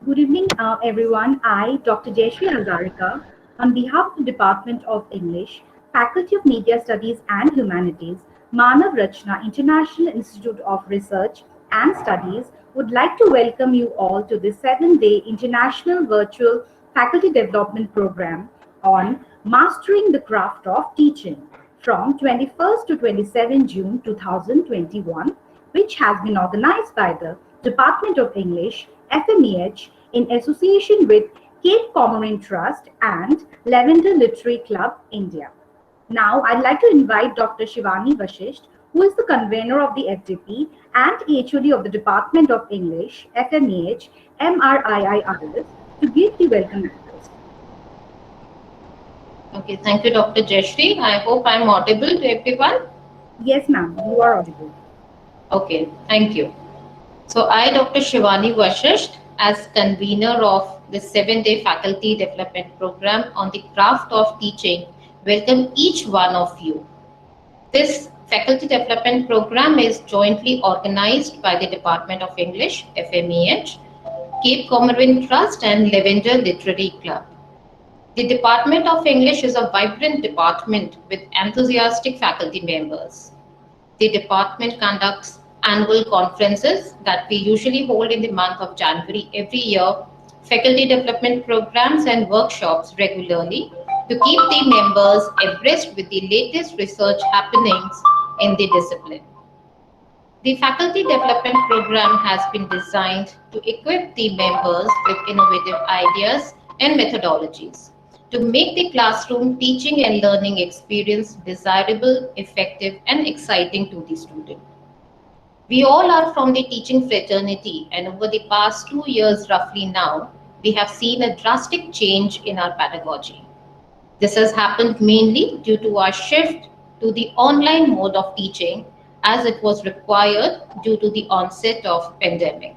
Good evening, everyone. I, Dr. Jayashree Hazarika, on behalf of the Department of English, Faculty of Media Studies and Humanities, Manav Rachna International Institute of Research and Studies, would like to welcome you all to the 7-day International Virtual Faculty Development Program on Mastering the Craft of Teaching from 21st to 27 June 2021, which has been organized by the Department of English, FMEH, in association with Cape Comorin Trust and Lavender Literary Club, India. Now, I'd like to invite Dr. Shivani Vashisht, who is the convener of the FDP and HOD of the Department of English, FMEH, MRIIRS, to give the welcome address. Okay, thank you, Dr. Jayashree. I hope I'm audible to everyone. Yes, ma'am, you are audible. Okay, thank you. So I, Dr. Shivani Vashisht, as convener of the 7-day faculty development program on the craft of teaching, welcome each one of you. This faculty development program is jointly organized by the Department of English, FMEH, Cape Comorin Trust and Lavender Literary Club. The Department of English is a vibrant department with enthusiastic faculty members. The department conducts annual conferences that we usually hold in the month of January every year, faculty development programs and workshops regularly to keep the members abreast with the latest research happenings in the discipline. The faculty development program has been designed to equip the members with innovative ideas and methodologies to make the classroom teaching and learning experience desirable, effective, and exciting to the student. We all are from the teaching fraternity, and over the past 2 years, roughly now, we have seen a drastic change in our pedagogy. This has happened mainly due to our shift to the online mode of teaching as it was required due to the onset of pandemic.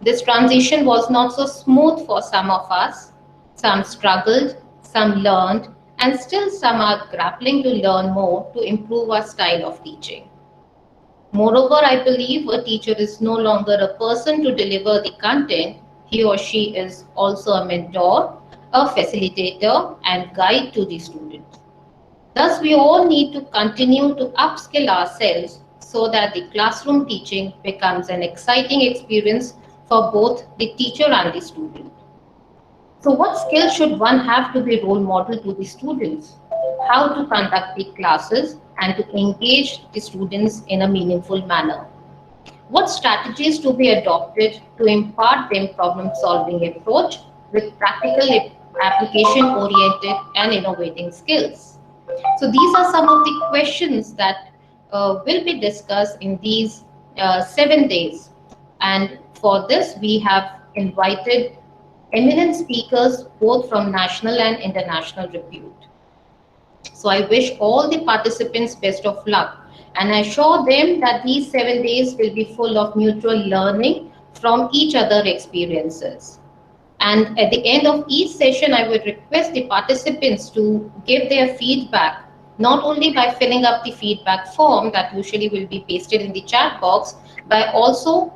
This transition was not so smooth for some of us. Some struggled, some learned, and still some are grappling to learn more to improve our style of teaching. Moreover, I believe a teacher is no longer a person to deliver the content. He or she is also a mentor, a facilitator, and guide to the student. Thus, we all need to continue to upskill ourselves so that the classroom teaching becomes an exciting experience for both the teacher and the student. So what skills should one have to be role model to the students? How to conduct the classes and to engage the students in a meaningful manner? What strategies to be adopted to impart them problem-solving approach with practical application-oriented and innovating skills? So these are some of the questions that will be discussed in these 7 days. And for this, we have invited eminent speakers both from national and international repute. So I wish all the participants best of luck and assure them that these 7 days will be full of mutual learning from each other experiences. And at the end of each session, I would request the participants to give their feedback, not only by filling up the feedback form that usually will be pasted in the chat box, by also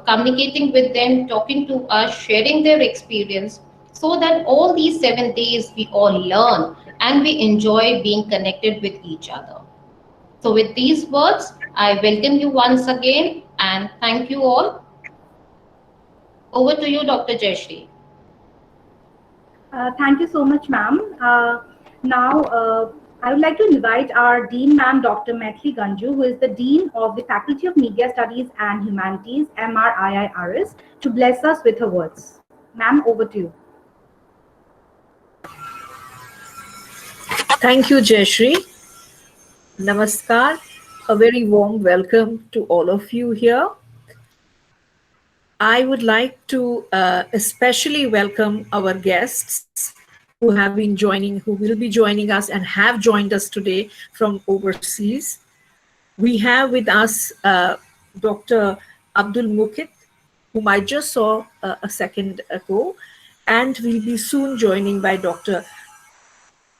communicating with them, talking to us, sharing their experience, so that all these 7 days we all learn and we enjoy being connected with each other. So with these words, I welcome you once again and thank you all. Over to you, Dr. Jayashree. Thank you so much, ma'am. Now, I would like to invite our Dean, ma'am, Dr. Maithili Ganju, who is the Dean of the Faculty of Media Studies and Humanities, MRIIRS, to bless us with her words. Ma'am, over to you. Thank you, Jayashree. Namaskar. A very warm welcome to all of you here. I would like to especially welcome our guests who have been joining, who will be joining us and have joined us today from overseas. We have with us Dr. Abdul Muqit, whom I just saw a second ago, and we'll be soon joining by Dr.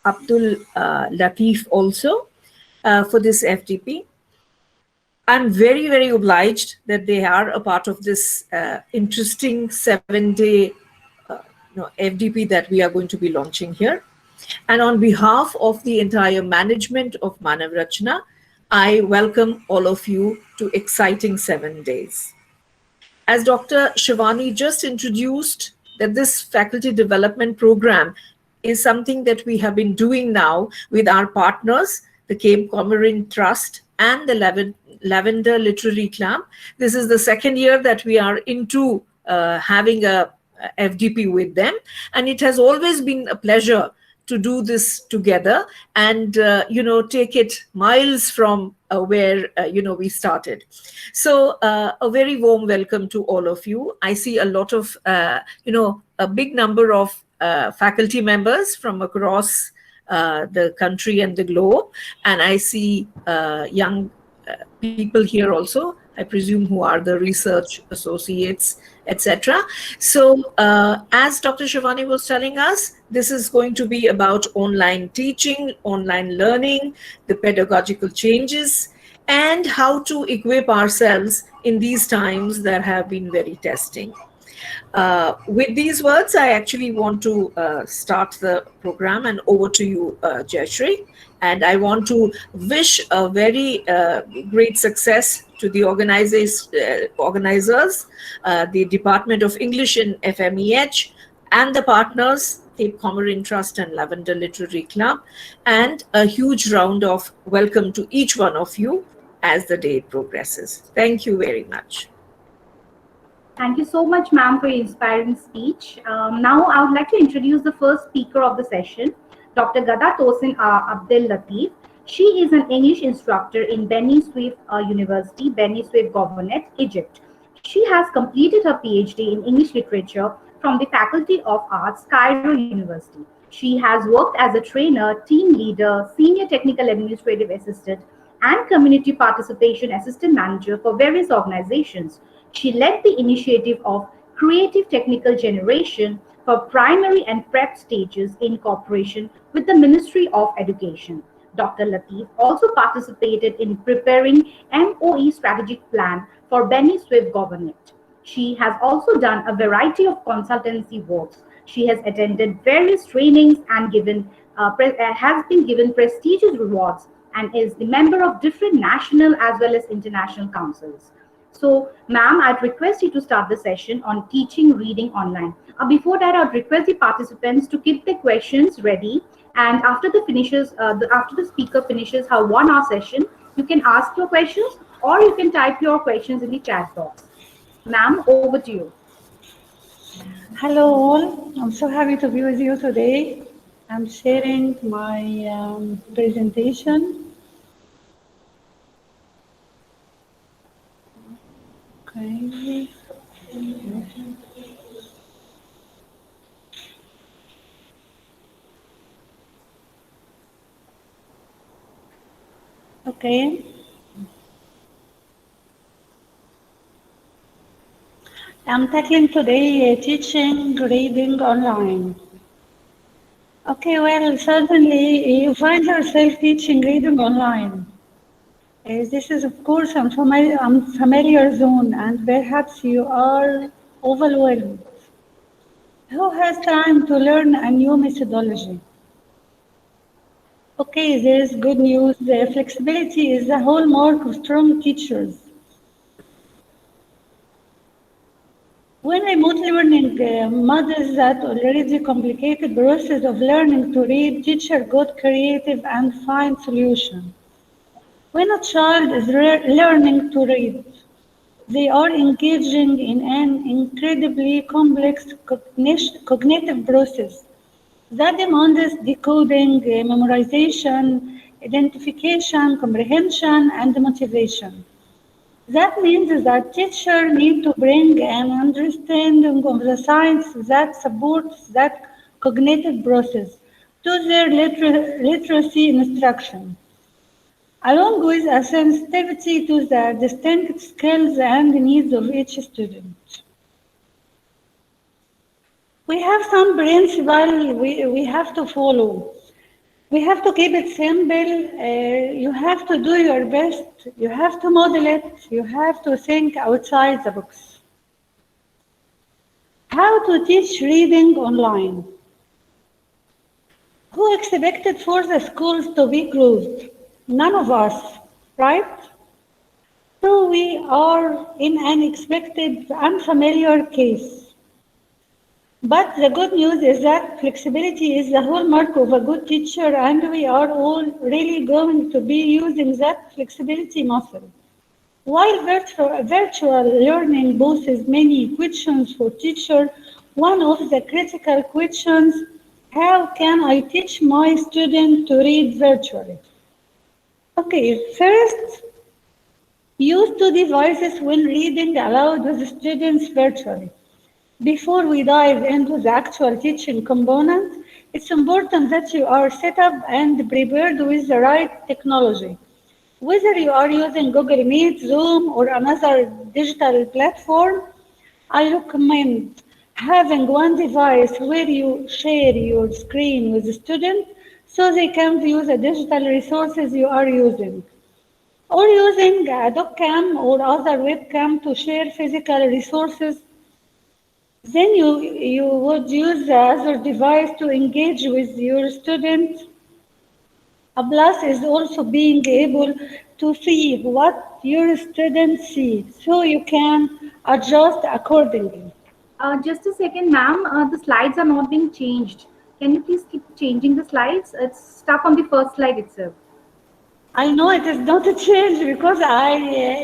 Abdul Latif also for this FDP. I'm very, very obliged that they are a part of this interesting 7-day FDP that we are going to be launching here. And on behalf of the entire management of Manav Rachna, I welcome all of you to exciting 7 days. As Dr. Shivani just introduced, that this faculty development program is something that we have been doing now with our partners, the Cape Comorin Trust and the Lavender Literary Club. This is the second year that we are into having a FDP with them, and it has always been a pleasure to do this together and take it miles from where we started. So a very warm welcome to all of you. I see a lot of a big number of faculty members from across the country and the globe, and I see young people here also, I presume, who are the research associates, etc. So as Dr. Shivani was telling us, this is going to be about online teaching, online learning, the pedagogical changes, and how to equip ourselves in these times that have been very testing. With these words, I actually want to start the program, and over to you, Jayashree. And I want to wish a very great success to the organizers, the Department of English in FMEH, and the partners, Cape Comorin Trust and Lavender Literary Club, and a huge round of welcome to each one of you as the day progresses. Thank you very much. Thank you so much, ma'am, for your inspiring speech. Now, I would like to introduce the first speaker of the session, Dr. Gada Tosin Abdel Latif. She is an English instructor in Beni Suef University, Beni Suef Governorate, Egypt. She has completed her PhD in English literature from the Faculty of Arts, Cairo University. She has worked as a trainer, team leader, senior technical administrative assistant, and community participation assistant manager for various organizations. She led the initiative of Creative Technical Generation for primary and prep stages in cooperation with the Ministry of Education. Dr. Latif also participated in preparing MOE strategic plan for Beni Suef Governorate. She has also done a variety of consultancy works. She has attended various trainings and has been given prestigious rewards and is the member of different national as well as international councils. So, ma'am, I'd request you to start the session on teaching reading online. Before that, I'd request the participants to keep their questions ready. And after the speaker finishes her 1-hour session, you can ask your questions or you can type your questions in the chat box. Ma'am, over to you. Hello all, I'm so happy to be with you today. I'm sharing my presentation. Okay. Okay. I'm tackling today teaching reading online. Okay, well, certainly you find yourself teaching reading online. This is, of course, a familiar zone, and perhaps you are overwhelmed. Who has time to learn a new methodology? Okay, there is good news. Flexibility is the hallmark of strong teachers. When remote learning models that already complicated process of learning to read, teacher got creative and find solution. When a child is learning to read, they are engaging in an incredibly complex cognitive process that demands decoding, memorization, identification, comprehension, and motivation. That means that teachers need to bring an understanding of the science that supports that cognitive process to their literacy instruction, along with a sensitivity to the distinct skills and needs of each student. We have some principles we have to follow. We have to keep it simple. You have to do your best. You have to model it. You have to think outside the box. How to teach reading online? Who expected for the schools to be closed? None of us, right? So we are in an unexpected, unfamiliar case. But the good news is that flexibility is the hallmark of a good teacher, and we are all really going to be using that flexibility muscle. While virtual learning poses many questions for teachers, one of the critical questions, how can I teach my student to read virtually? Okay, first, use two devices when reading aloud with students virtually. Before we dive into the actual teaching component, it's important that you are set up and prepared with the right technology. Whether you are using Google Meet, Zoom, or another digital platform, I recommend having one device where you share your screen with the student so they can view the digital resources you are using. Or using a DocCam or other webcam to share physical resources. Then you would use the other device to engage with your student. A plus is also being able to see what your students see so you can adjust accordingly. Just a second, ma'am. The slides are not being changed. Can you please keep changing the slides? It's stuck on the first slide itself. I know it is not a change because I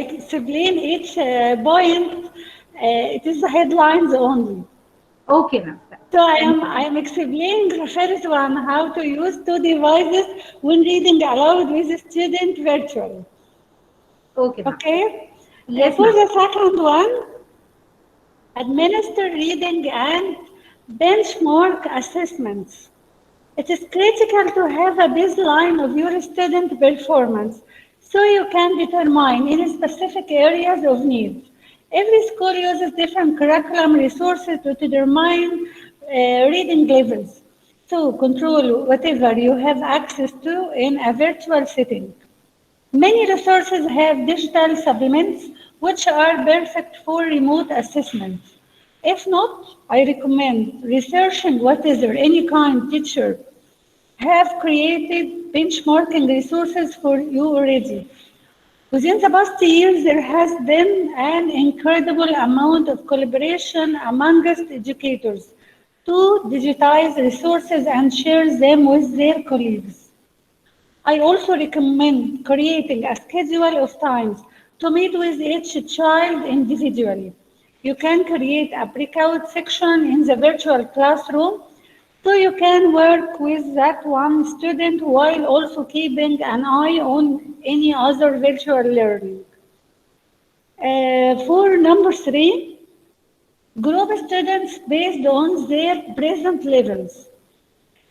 explain each point. It is the headlines only. Okay, ma'am. So I am explaining the first one, how to use two devices when reading aloud with a student virtually. Okay, ma'am. Okay? Yes, For ma'am. the second one, administer reading and benchmark assessments. It is critical to have a baseline of your student performance so you can determine any specific areas of need. Every school uses different curriculum resources to determine reading levels. So control whatever you have access to in a virtual setting. Many resources have digital supplements which are perfect for remote assessments. If not, I recommend researching what is there any kind teacher have created benchmarking resources for you already. Within the past years, there has been an incredible amount of collaboration amongst educators to digitize resources and share them with their colleagues. I also recommend creating a schedule of times to meet with each child individually. You can create a breakout section in the virtual classroom so you can work with that one student while also keeping an eye on any other virtual learning. For number three, group students based on their present levels.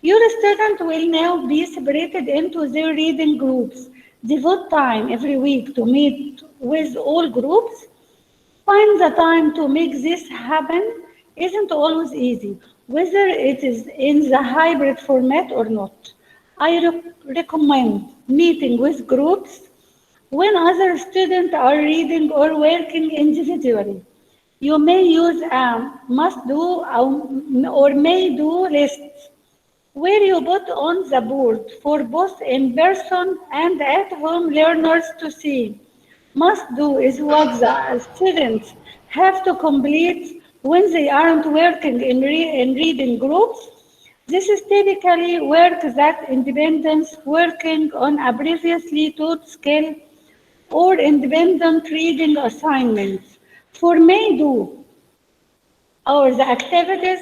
Your student will now be separated into their reading groups. Devote time every week to meet with all groups. Find the time to make this happen isn't always easy, whether it is in the hybrid format or not. I recommend meeting with groups when other students are reading or working individually. You may use a must do or may do lists where you put on the board for both in-person and at-home learners to see. Must do is what the students have to complete when they aren't working in reading groups. This is typically work that independents working on a previously taught skill or independent reading assignments. For may do, or the activities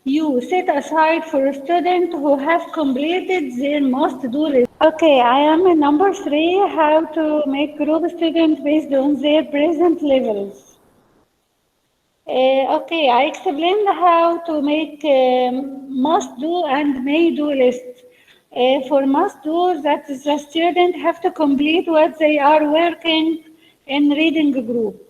you set aside for students who have completed their must-do list. Okay, I am in number three, how to make group students based on their present levels. Okay, I explained how to make must-do and may-do lists. For must-do, that is the student have to complete what they are working in reading group.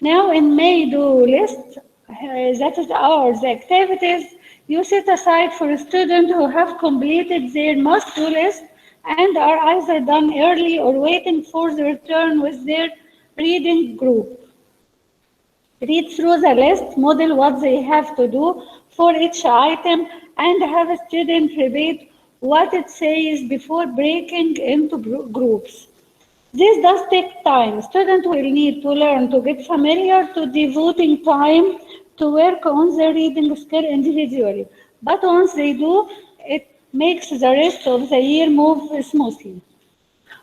Now in may-do list, that is the activities You set aside for students who have completed their must-do list and are either done early or waiting for the return with their reading group. Read through the list, model what they have to do for each item, and have a student repeat what it says before breaking into groups. This does take time. Students will need to learn to get familiar to devoting time to work on their reading skill individually. But once they do, it makes the rest of the year move smoothly.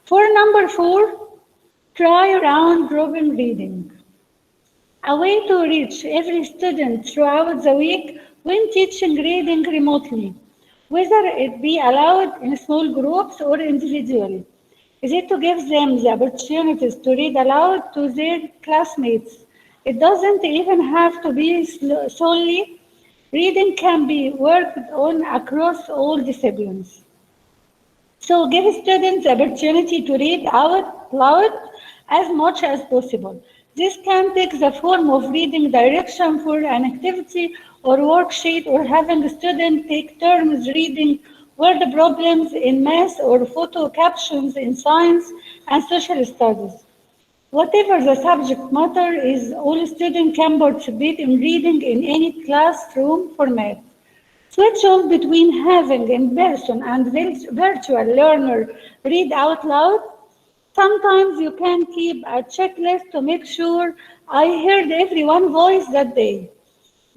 For number 4, try round robin reading. A way to reach every student throughout the week when teaching reading remotely, whether it be allowed in small groups or individually, is it to give them the opportunities to read aloud to their classmates. It doesn't even have to be solely. Reading can be worked on across all disciplines. So give students the opportunity to read out loud as much as possible. This can take the form of reading direction for an activity or worksheet, or having a student take turns reading word problems in math or photo captions in science and social studies. Whatever the subject matter is, all students can participate in reading in any classroom format. Switch off between having in-person and virtual learner read out loud. Sometimes you can keep a checklist to make sure I heard everyone's voice that day.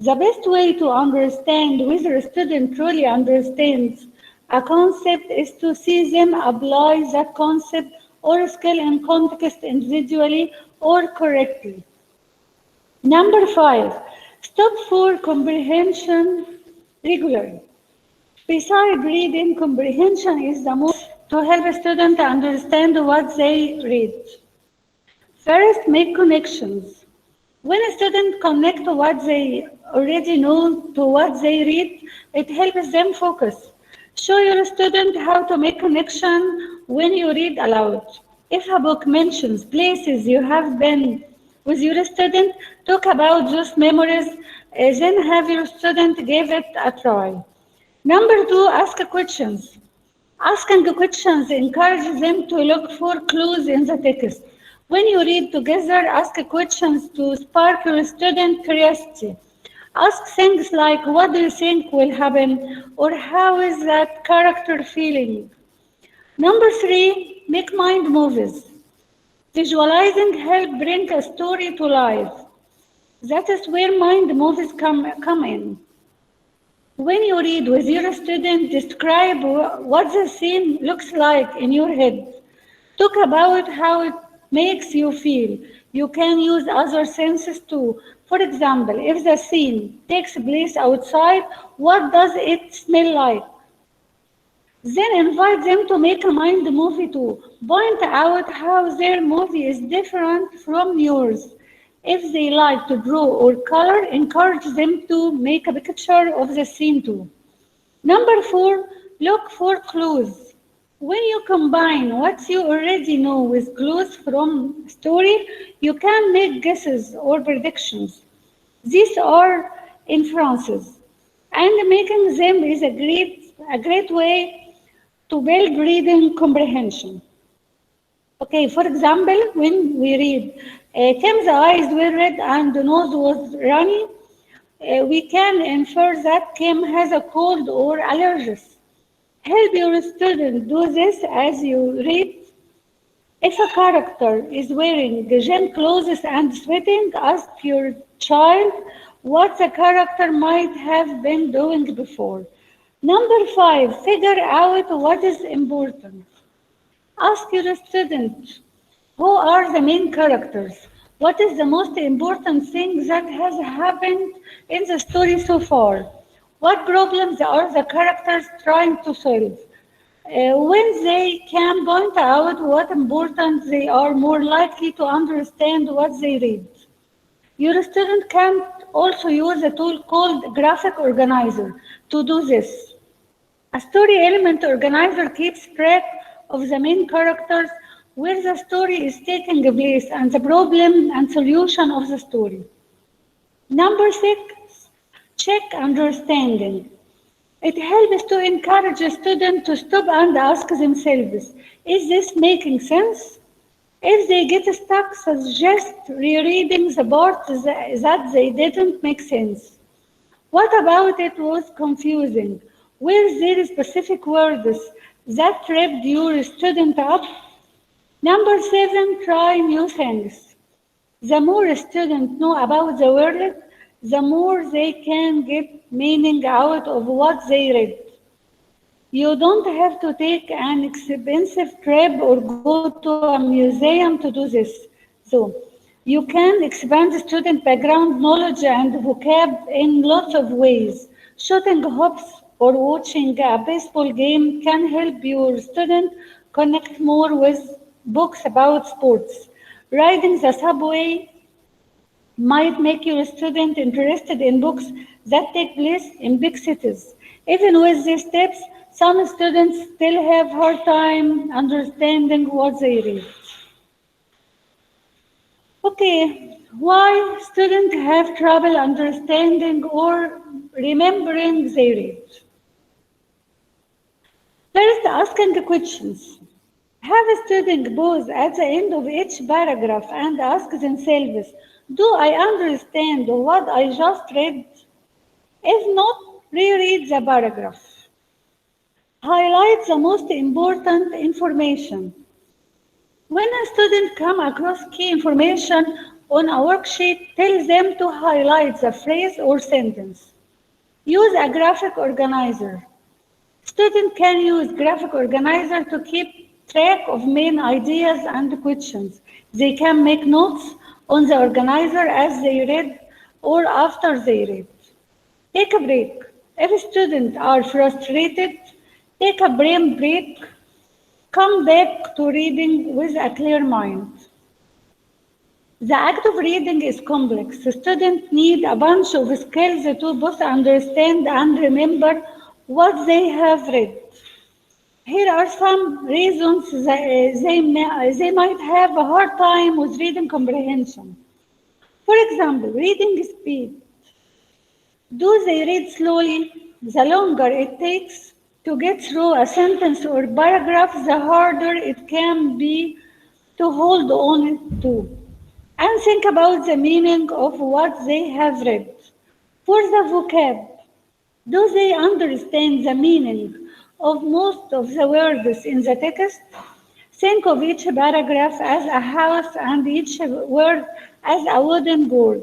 The best way to understand whether a student truly understands a concept is to see them apply that concept or skill in context individually or correctly. Number 5, stop for comprehension regularly. Besides reading, comprehension is the most to help a student understand what they read. First, make connections. When a student connects what they already know to what they read, it helps them focus. Show your student how to make connection when you read aloud. If a book mentions places you have been with your student, talk about those memories, then have your student give it a try. Number 2, ask questions. Asking questions encourages them to look for clues in the text. When you read together, ask questions to spark your student curiosity. Ask things like, what do you think will happen? Or how is that character feeling? Number 3, make mind movies. Visualizing helps bring a story to life. That is where mind movies come in. When you read with your student, describe what the scene looks like in your head. Talk about how it makes you feel. You can use other senses too. For example, if the scene takes place outside, what does it smell like? Then invite them to make a mind movie too. Point out how their movie is different from yours. If they like to draw or color, encourage them to make a picture of the scene too. Number 4, look for clues. When you combine what you already know with clues from a story, you can make guesses or predictions. These are inferences, and making them is a great way to build reading comprehension. Okay, for example, when we read, Tim's eyes were red and the nose was runny, we can infer that Kim has a cold or allergies. Help your student do this as you read. If a character is wearing gym clothes and sweating, ask your child what the character might have been doing before. Number 5, figure out what is important. Ask your student, who are the main characters? What is the most important thing that has happened in the story so far? What problems are the characters trying to solve? When they can point out what important, they are more likely to understand what they read. Your student can also use a tool called Graphic Organizer to do this. A story element organizer keeps track of the main characters, where the story is taking place, and the problem and solution of the story. Number 6, check understanding. It helps to encourage a student to stop and ask themselves, is this making sense? If they get stuck, suggest rereading the part that they didn't make sense. What about it was confusing? Were there specific words that tripped your student up? Number 7, try new things. The more students know about the world, the more they can get meaning out of what they read. You don't have to take an expensive trip or go to a museum to do this. So, you can expand student background knowledge and vocab in lots of ways. Shooting hoops or watching a baseball game can help your student connect more with books about sports. Riding the subway might make your student interested in books that take place in big cities. Even with these tips, some students still have hard time understanding what they read. Okay, why students have trouble understanding or remembering they read? First, asking questions. Have a student pause at the end of each paragraph and ask themselves, do I understand what I just read? If not, reread the paragraph. Highlight the most important information. When a student comes across key information on a worksheet, tell them to highlight the phrase or sentence. Use a graphic organizer. Students can use graphic organizer to keep track of main ideas and questions. They can make notes on the organizer as they read or after they read. Take a break. If students are frustrated, take a brain break. Come back to reading with a clear mind. The act of reading is complex. Students need a bunch of skills to both understand and remember what they have read. Here are some reasons they might have a hard time with reading comprehension. For example, reading speed. Do they read slowly? The longer it takes to get through a sentence or paragraph, the harder it can be to hold on to. And think about the meaning of what they have read. For the vocab, do they understand the meaning of most of the words in the text? Think of each paragraph as a house and each word as a wooden board.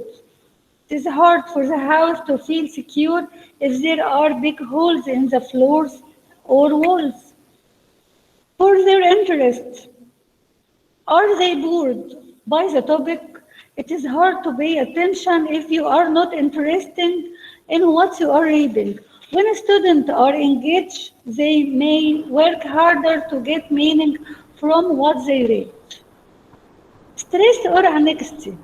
It is hard for the house to feel secure if there are big holes in the floors or walls. For their interest, are they bored by the topic? It is hard to pay attention if you are not interested in what you are reading. When students are engaged, they may work harder to get meaning from what they read. Stress or anxiety.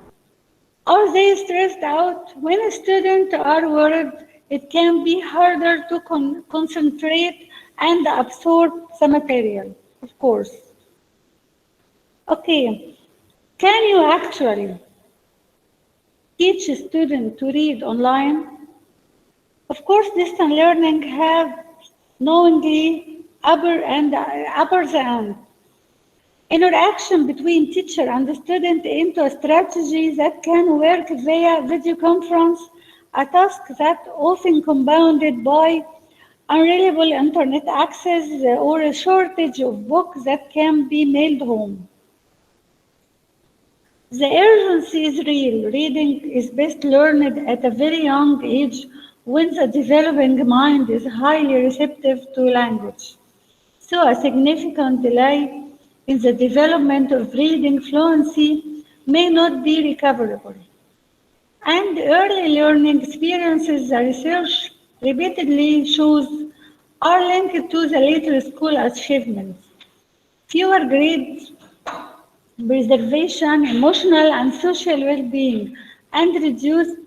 Are they stressed out? When students are worried, it can be harder to concentrate and absorb the material, of course. Okay, can you actually teach a student to read online? Of course, distance learning has knowingly upper hand. Interaction between teacher and student into a strategy that can work via video conference, a task that often compounded by unreliable internet access or a shortage of books that can be mailed home. The urgency is real. Reading is best learned at a very young age when the developing mind is highly receptive to language. So a significant delay in the development of reading fluency may not be recoverable. And early learning experiences, the research repeatedly shows, are linked to the later school achievements. Fewer grades, preservation, emotional and social well-being, and reduced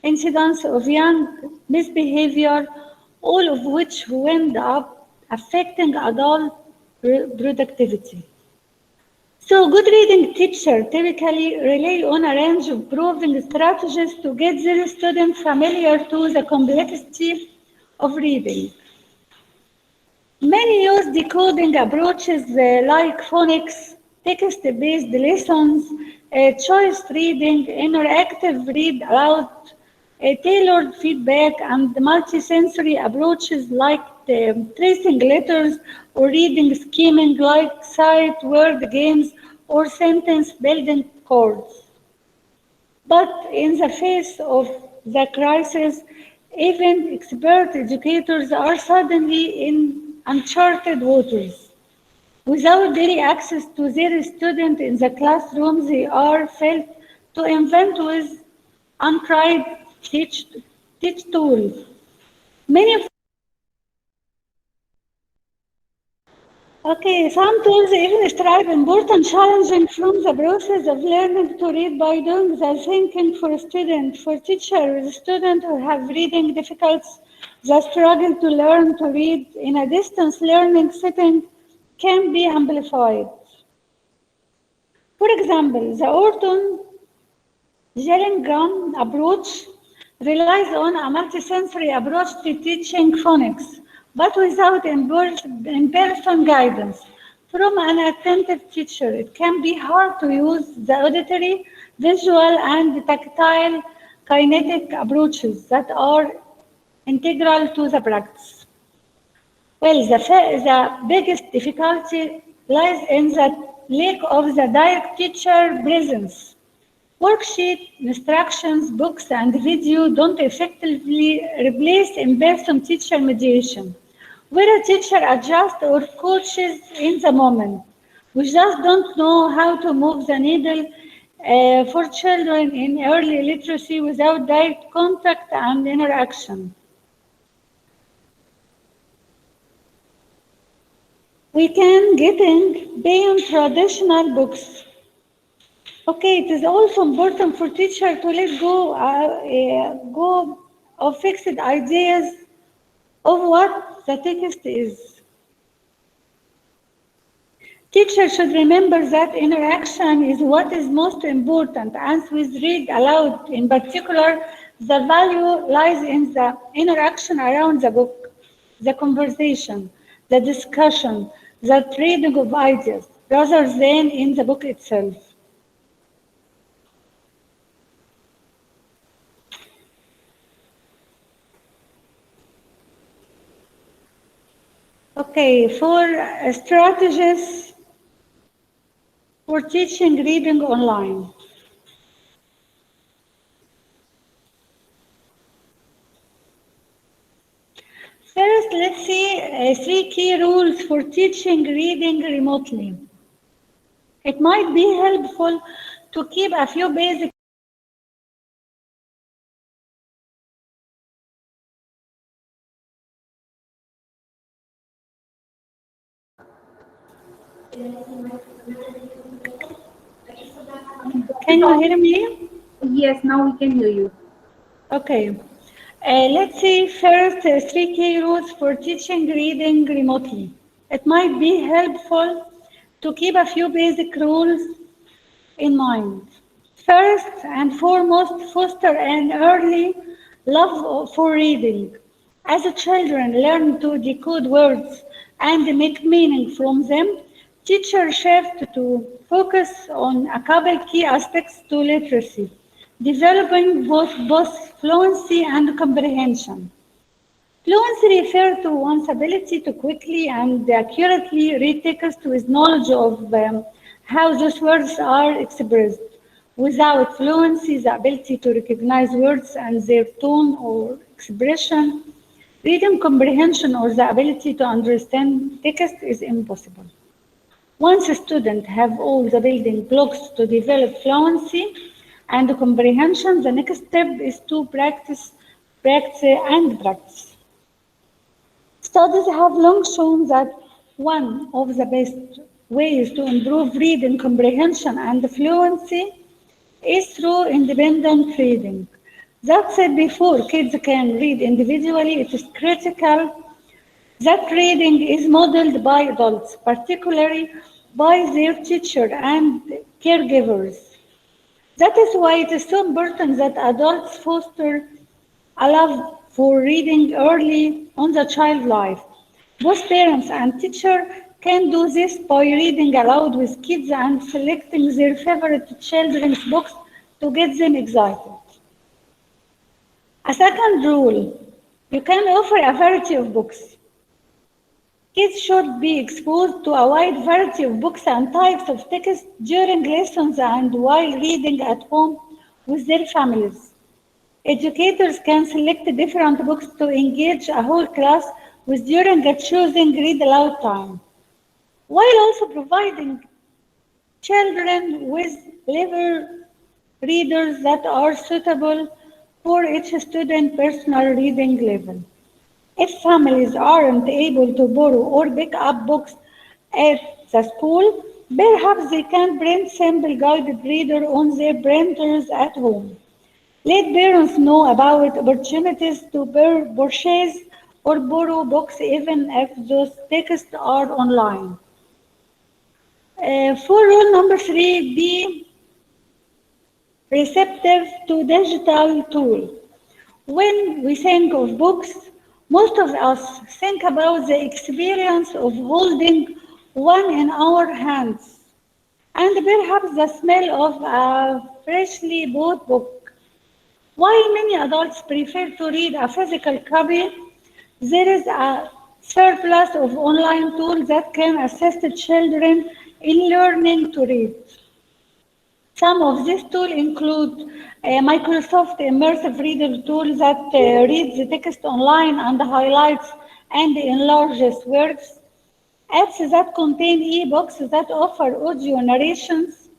incidence of young misbehavior, all of which wind up affecting adult productivity. So good reading teachers typically rely on a range of proven strategies to get their students familiar to the complexity of reading. Many use decoding approaches like phonics, text-based lessons, choice reading, interactive read aloud, tailored feedback, and multisensory approaches like tracing letters or reading scheming like sight word games or sentence building chords. But in the face of the crisis, even expert educators are suddenly in uncharted waters. Without daily access to their students in the classroom, they are felt to invent with untried teach tools. Many Okay, some tools even strive important challenging from the process of learning to read by doing the thinking for a student, for teachers, students who have reading difficulties, the struggle to learn to read in a distance learning setting can be amplified. For example, the Orton Gillingham approach relies on a multisensory approach to teaching phonics, but without in-person guidance from an attentive teacher. It can be hard to use the auditory, visual, and tactile kinetic approaches that are integral to the practice. Well, the biggest difficulty lies in the lack of the direct teacher presence. Worksheet, instructions, books, and video don't effectively replace in-person teacher mediation, where a teacher adjusts or coaches in the moment. We just don't know how to move the needle for children in early literacy without direct contact and interaction. We can get in beyond traditional books. Okay, it is also important for teachers to let go of fixed ideas of what the text is. Teachers should remember that interaction is what is most important, and with read aloud in particular, the value lies in the interaction around the book, the conversation, the discussion, the trading of ideas, rather than in the book itself. Okay, for strategies for teaching reading online. First, let's see 3 key rules for teaching reading remotely. It might be helpful to keep a few basic Can you hear me? Yes, now we can hear you. Okay. Let's see first 3 key rules for teaching reading remotely. It might be helpful to keep a few basic rules in mind. First and foremost, foster an early love for reading. As children learn to decode words and make meaning from them, teachers shift to focus on a couple key aspects to literacy, developing both fluency and comprehension. Fluency refers to one's ability to quickly and accurately read text with knowledge of how those words are expressed. Without fluency, the ability to recognize words and their tone or expression, reading comprehension or the ability to understand text is impossible. Once students have all the building blocks to develop fluency and comprehension, the next step is to practice. Studies have long shown that one of the best ways to improve reading comprehension and fluency is through independent reading. That said, before kids can read individually, it is critical that reading is modeled by adults, particularly by their teacher and caregivers. That is why it is so important that adults foster a love for reading early on the child life. Both parents and teacher can do this by reading aloud with kids and selecting their favorite children's books to get them excited. A second rule, you can offer a variety of books. Kids should be exposed to a wide variety of books and types of text during lessons and while reading at home with their families. Educators can select different books to engage a whole class with during a choosing read aloud time, while also providing children with level readers that are suitable for each student's personal reading level. If families aren't able to borrow or pick up books at the school, perhaps they can print simple guided reader on their printers at home. Let parents know about opportunities to purchase or borrow books even if those texts are online. For rule number 3, be receptive to digital tools. When we think of books, most of us think about the experience of holding one in our hands and perhaps the smell of a freshly bought book. While many adults prefer to read a physical copy, there is a surplus of online tools that can assist children in learning to read. Some of these tools include Microsoft Immersive Reader tool that reads the text online and highlights and enlarges words, apps that contain e-books that offer audio narrations,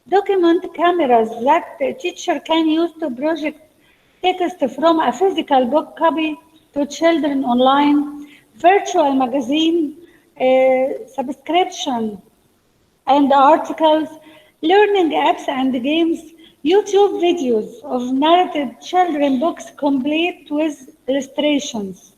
document cameras that the teacher can use to project text from a physical book copy to children online, virtual magazine subscription and articles, learning apps and games, YouTube videos of narrated children books complete with illustrations.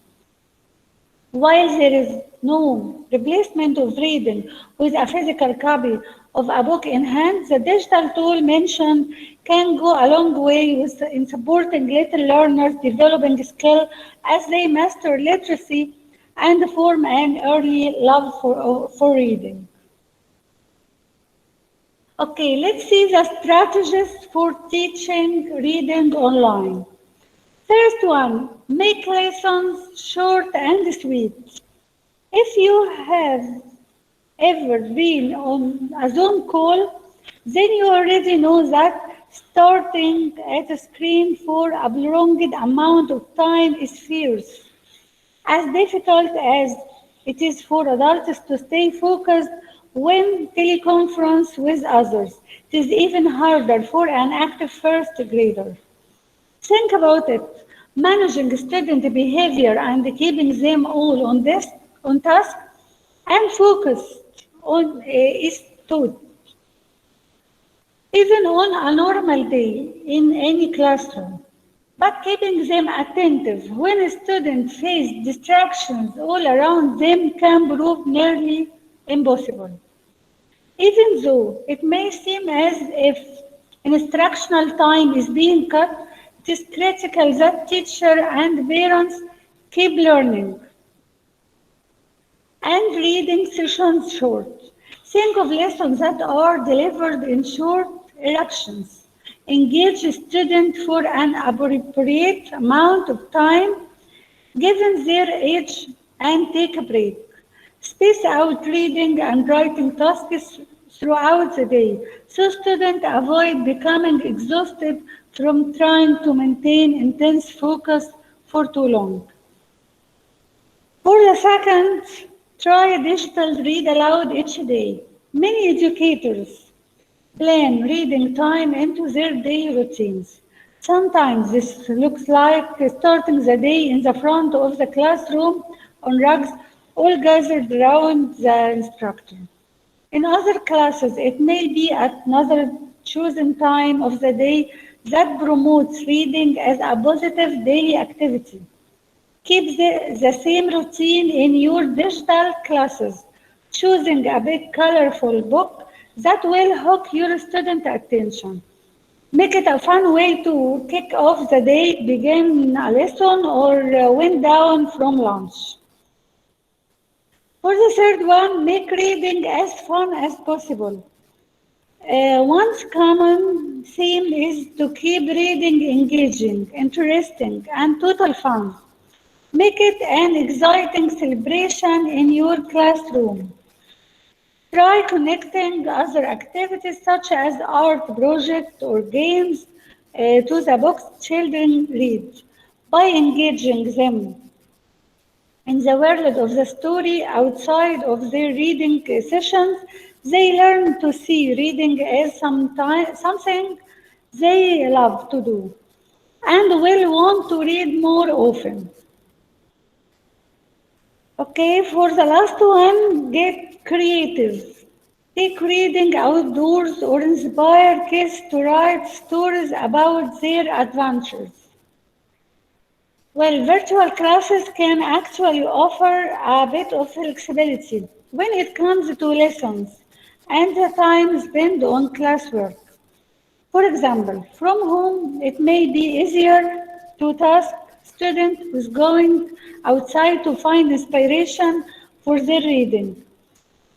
While there is no replacement of reading with a physical copy of a book in hand, the digital tool mentioned can go a long way in supporting little learners developing skill as they master literacy and form an early love for reading. Okay, let's see the strategies for teaching reading online. First one, make lessons short and sweet. If you have ever been on a Zoom call, then you already know that starting at a screen for a prolonged amount of time is fierce. As difficult as it is for adults to stay focused when teleconference with others, it is even harder for an active first grader. Think about it. Managing student behavior and keeping them all on task and focused on is taught. Even on a normal day in any classroom. But keeping them attentive when students face distractions all around them can prove nearly impossible. Even though it may seem as if instructional time is being cut, it is critical that teachers and parents keep learning and reading sessions short. Think of lessons that are delivered in short sections. Engage students for an appropriate amount of time given their age and take a break. Space out reading and writing tasks throughout the day so students avoid becoming exhausted from trying to maintain intense focus for too long. For the second, try digital read aloud each day. Many educators plan reading time into their day routines. Sometimes this looks like starting the day in the front of the classroom on rugs, all gathered around the instructor. In other classes, it may be at another chosen time of the day that promotes reading as a positive daily activity. Keep the same routine in your digital classes, choosing a big colorful book that will hook your student attention. Make it a fun way to kick off the day, begin a lesson, or wind down from lunch. For the third one, make reading as fun as possible. One common theme is to keep reading engaging, interesting, and total fun. Make it an exciting celebration in your classroom. Try connecting other activities such as art projects or games to the books children read by engaging them in the world of the story outside of their reading sessions. They learn to see reading as something they love to do and will want to read more often. Okay, for the last one, get creative. Take reading outdoors or inspire kids to write stories about their adventures. Well, virtual classes can actually offer a bit of flexibility when it comes to lessons and the time spent on classwork. For example, from home, it may be easier to task students with going outside to find inspiration for their reading.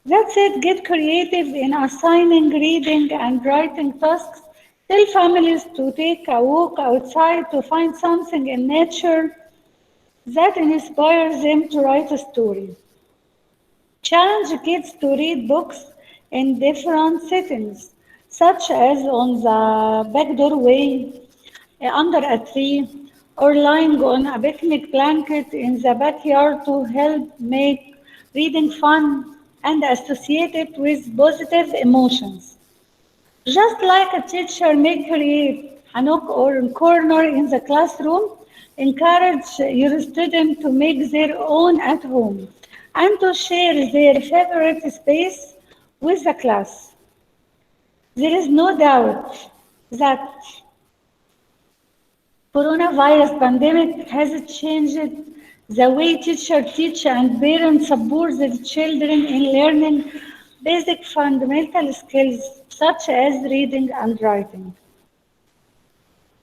That said, get creative in assigning reading and writing tasks. Tell families to take a walk outside to find something in nature that inspires them to write a story. Challenge kids to read books in different settings, such as on the back doorway, under a tree, or lying on a picnic blanket in the backyard to help make reading fun and associate it with positive emotions. Just like a teacher may create a nook or corner in the classroom, encourage your students to make their own at home and to share their favorite space with the class. There is no doubt that coronavirus pandemic has changed the way teachers teach and parents support their children in learning basic fundamental skills such as reading and writing.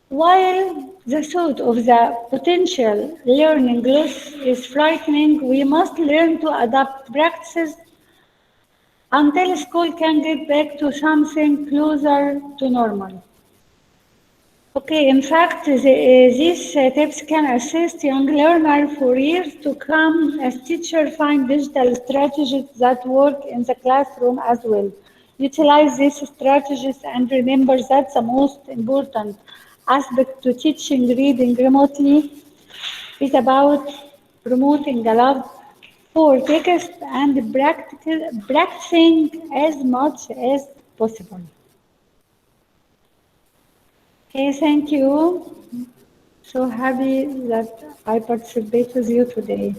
While the thought of the potential learning loss is frightening, we must learn to adapt practices until school can get back to something closer to normal. Okay, in fact, these tips can assist young learners for years to come as teachers find digital strategies that work in the classroom as well. Utilize these strategies and remember that the most important aspect to teaching reading remotely is about promoting a love for text and practicing as much as possible. Okay, thank you. So happy that I participate with you today.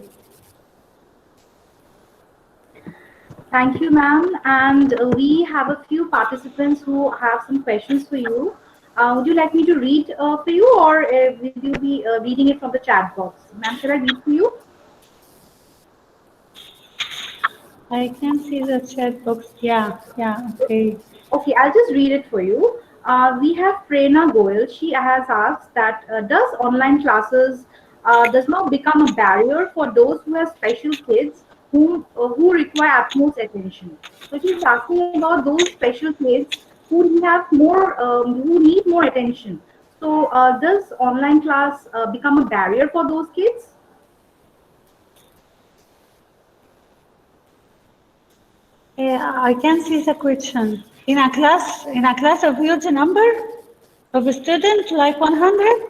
Thank you, ma'am. And we have a few participants who have some questions for you. Would you like me to read for you, or will you be reading it from the chat box? Ma'am, shall I read for you? I can see the chat box. Yeah, okay. Okay, I'll just read it for you. We have Prerna Goyal. She has asked that does online classes does not become a barrier for those who have special kids who require utmost attention. So she's asking about those special kids who have more who need more attention. So does online class become a barrier for those kids? Yeah, I can see the question. In a class of huge number of students, like 100?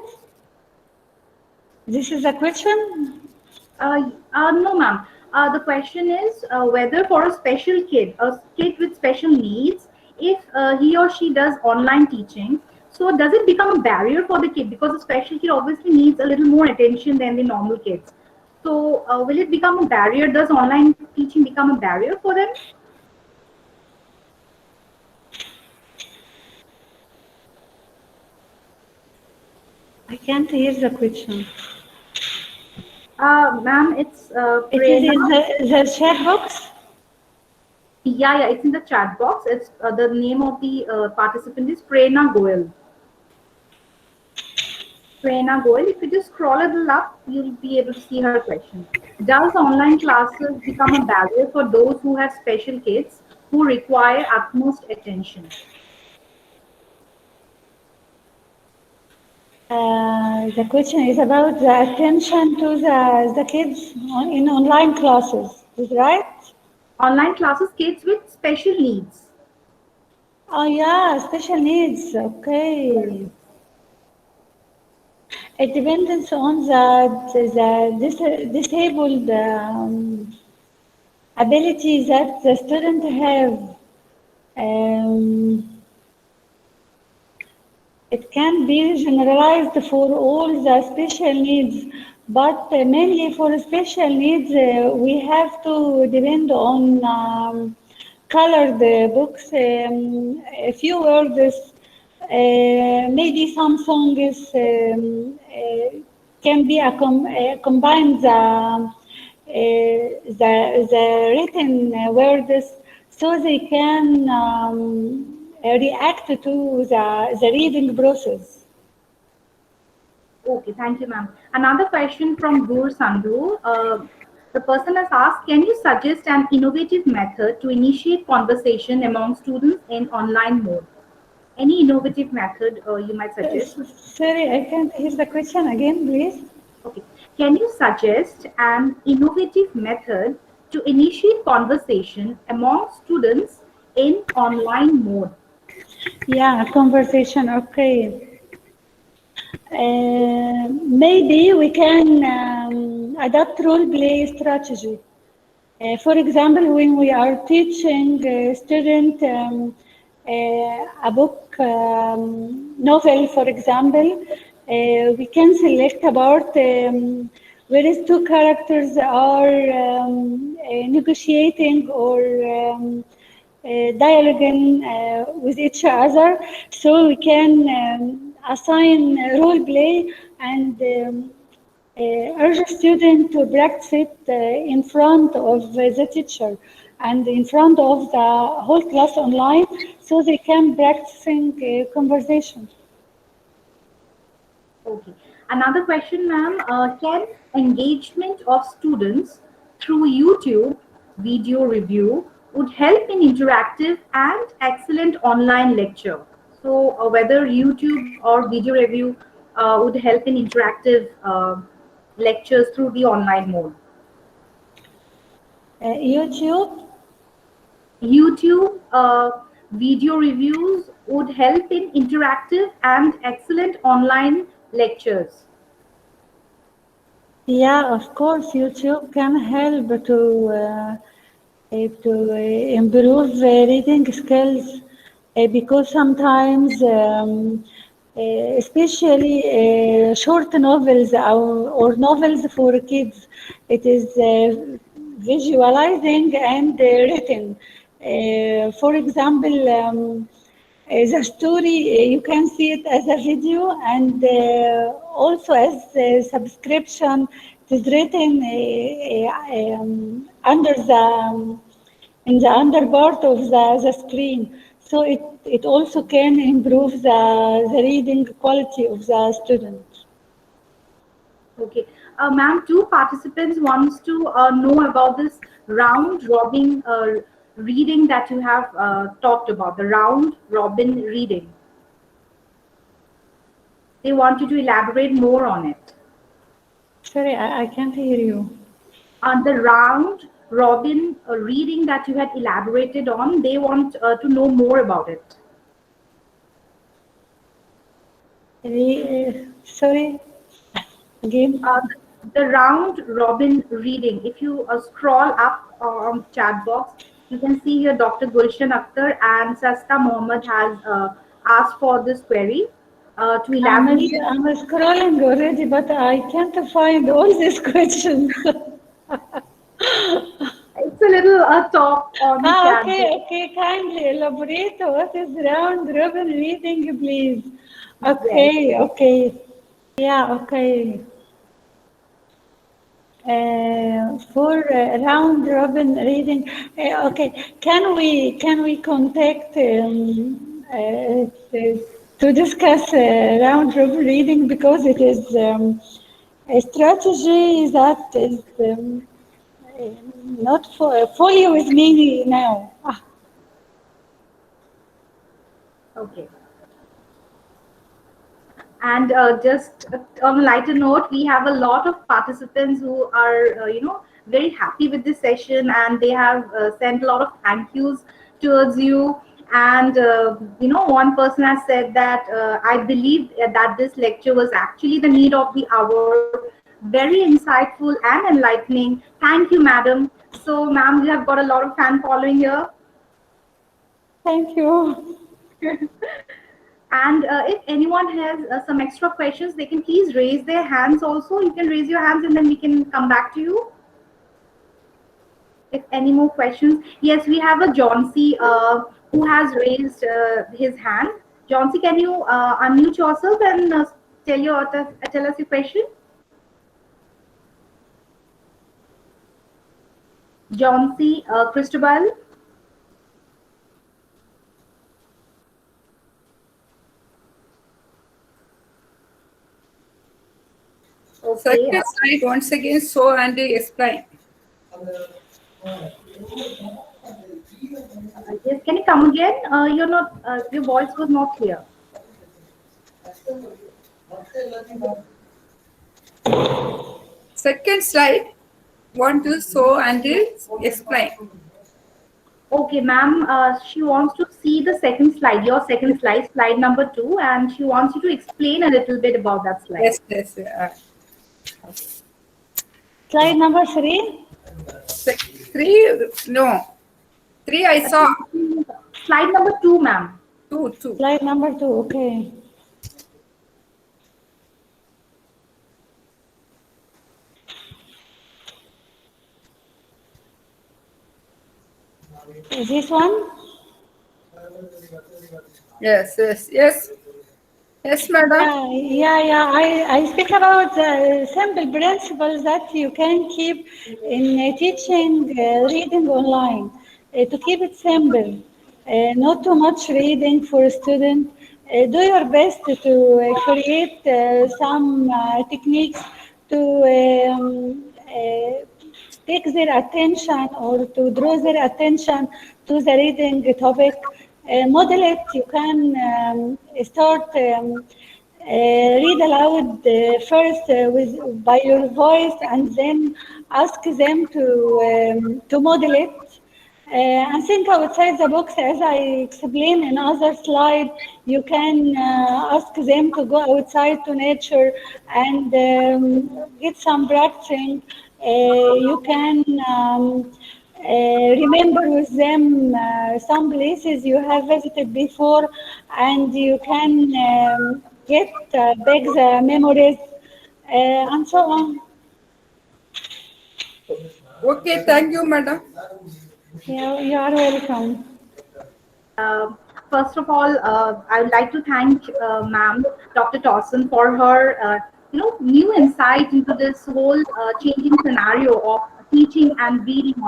This is a question? No, ma'am. The question is whether for a kid with special needs, if he or she does online teaching, so does it become a barrier for the kid? Because a special kid obviously needs a little more attention than the normal kids. So will it become a barrier? Does online teaching become a barrier for them? I can't hear the question. Ma'am, it's It is in the chat box? Yeah, it's in the chat box. It's the name of the participant is Prerna Goyal. Shwena Goel. If you just scroll a little up, you'll be able to see her question. Does online classes become a barrier for those who have special kids who require utmost attention? The question is about the attention to the kids in online classes, is right? Online classes, kids with special needs. Oh yeah, special needs, okay. It depends on the disabled ability that the student have. It can be generalized for all the special needs, but mainly for special needs, we have to depend on colored books, a few words, maybe some songs can be combined the written words so they can react to the reading process. Okay, thank you, ma'am. Another question from Gur Sandhu. The person has asked, can you suggest an innovative method to initiate conversation among students in online mode? Any innovative method you might suggest? Sorry, I can't hear the question again, please. Okay. Can you suggest an innovative method to initiate conversation among students in online mode? Yeah, conversation, okay. Maybe we can adapt role play strategy. For example, when we are teaching a student a book novel, for example, we can select a part where is two characters are negotiating or dialoguing with each other, so we can assign role play and urge students to practice it in front of the teacher and in front of the whole class online, so they can practicing conversation. Okay. Another question, ma'am. Can engagement of students through YouTube video review would help in interactive and excellent online lecture? So, whether YouTube or video review would help in interactive lectures through the online mode? YouTube? YouTube video reviews would help in interactive and excellent online lectures. Yeah, of course, YouTube can help to improve reading skills because sometimes, especially short novels or novels for kids, it is visualizing and written. For example, the story, you can see it as a video and also as a subscription. It is written under in the under part of the screen. So it also can improve the reading quality of the student. Okay. Ma'am, two participants wants to know about this round robin reading that you have talked about, the round robin reading. They want you to elaborate more on it. Sorry, I can't hear you. On the round robin reading that you had elaborated on, they want to know more about it. Sorry, again. The round robin reading, if you scroll up on chat box, you can see here Dr. Gulshan Akhtar and Sasta Mohammed has asked for this query to elaborate. I'm scrolling already, but I can't find all these questions. It's a little top on the chat box. Okay, kindly elaborate what is round robin reading, please. Okay, Yes. okay. Yeah, okay. For round robin reading, okay. Can we contact to discuss round robin reading because it is a strategy that is not fully with me now. Okay. And just on a lighter note, we have a lot of participants who are, very happy with this session, and they have sent a lot of thank yous towards you. And one person has said that I believe that this lecture was actually the need of the hour. Very insightful and enlightening. Thank you, madam. So, ma'am, you have got a lot of fan following here. Thank you. And if anyone has some extra questions, they can please raise their hands also. You can raise your hands and then we can come back to you. If any more questions. Yes, we have a John C. Who has raised his hand. John C., can you unmute yourself and tell us your question? John C. Cristobal. Okay. Second slide once again, show and explain. Yes, can you come again? You're not. Your voice was not clear. Second slide, want to show and explain. Okay, ma'am. She wants to see the second slide, your second slide, slide number 2, and she wants you to explain a little bit about that slide. Yes. Slide number 3. 3, no. 3 I saw. Slide number 2, ma'am. 2. Slide number 2, okay. Is this one? Yes, madam. I speak about the simple principles that you can keep in teaching reading online. To keep it simple, not too much reading for a student. Do your best to create some techniques to take their attention or to draw their attention to the reading topic. Model it. You can start read aloud first by your voice, and then ask them to model it. And think outside the box, as I explained in other slide. You can ask them to go outside to nature and get some practicing. You can remember with them some places you have visited before, and you can get back the memories and so on. Okay, thank you, madam. You are welcome. First of all, I would like to thank ma'am, Dr. Dawson, for her new insight into this whole changing scenario of teaching and reading